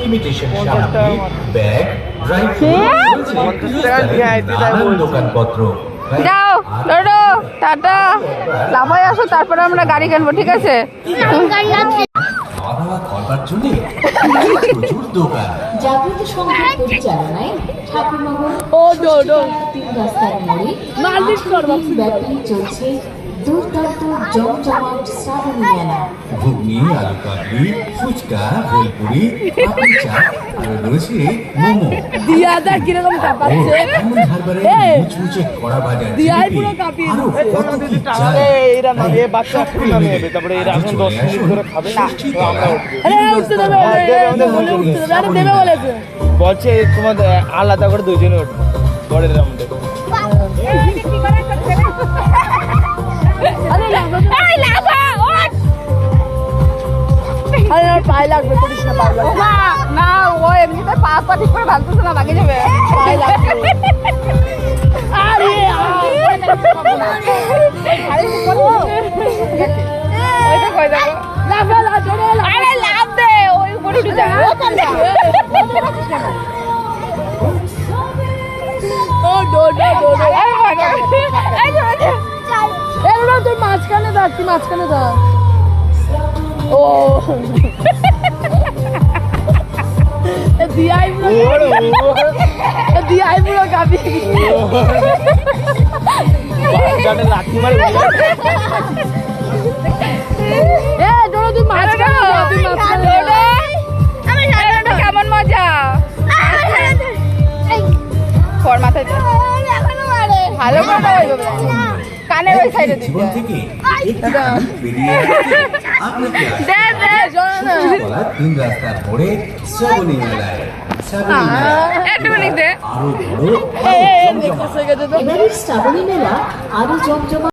Imitation সামগ্রী, bag, dry fruit, নানান দোকানপত্র। যাও লড়ো, টাটা, লাফায় আসো, তারপরে আমরা গাড়ি কিনবো, ঠিক আছে? খাওয়া দাওয়া করবার জন্য প্রচুর দোকান। জাগ্রত সংঘের পরিচালনায় ঠাকুরনগর তিন রাস্তার মোড়ে ব্যাপী চলছে দুর্দান্ত জমজমাট শ্রাবণী মেলা। ঘুগনি, আলু কাবলি, ফুচকা, ভেলপুরি, পাপড়ি চাট, আর রয়েছে মোমো। দিয়াদা কিরকম কাঁপাচ্ছে, এমন হারবারে মুচমুচে কড়া ভাজা দিয়াই জিলিপি, পুরো কাঁপিয়ে আরো দিচ্ছে। কত কি চাই। এরা না, এ বাচ্চা সব এক্ষুনি নামিয়ে দেবে, তারপরে এরা আজও এখন চলে 10 মিনিট আসুন ধরে খাবে না। ষষ্ঠী তো আমরা তলায় উঠবো। আরে উঠতে দেবে, উঠতে দেবে, আরে দেবে বলেছে। বলছে তোমাদের আলাদা করে দুইজনে উঠবো বড়ের মধ্যে। আরে লাগবে, এই লাফা, ওঠ! আরে আমার পায়ে লাগবে, করিস না, পায়ে লাগবে, না না, ও এমনিতে পা ঠিক করে ভালতেছে না, লাগে যাবে। পায়ে লাগবে। আরে ওইটা কই যাবো? লাফা, লাফা, আরে লাফ দে, ওই উপরে উঠে যা। ও ডো ডো ডো ডো। এই ভাগো। এই যে, এই যে। এগুলো তুই মাঝখানে থাক, তুই মাঝখানে থাক। ও দিয়াই পুরো কাঁপি। বাচ্চাটা লাঠি মারে এ ডোরো তুই মাঝখানে যা, তুই মাঝখানে যা। আমার সারাটা কেমন মজা। পর মাথায় দে। ভালো করে দাও এইভাবে। কানের ওই সাইডে দিতে। জীবন থেকে একটুখানি বেরিয়ে আসতে আপনাকে দে দে। ষষ্ঠী তলায় তিন রাস্তার মোড়ে শ্রাবণী মেলায়। শ্রাবণী মেলা একটু মিনিট দে। আরো বড়, দেখতেছে গেছে তো। এবারের শ্রাবণী মেলা আরো জমজমাট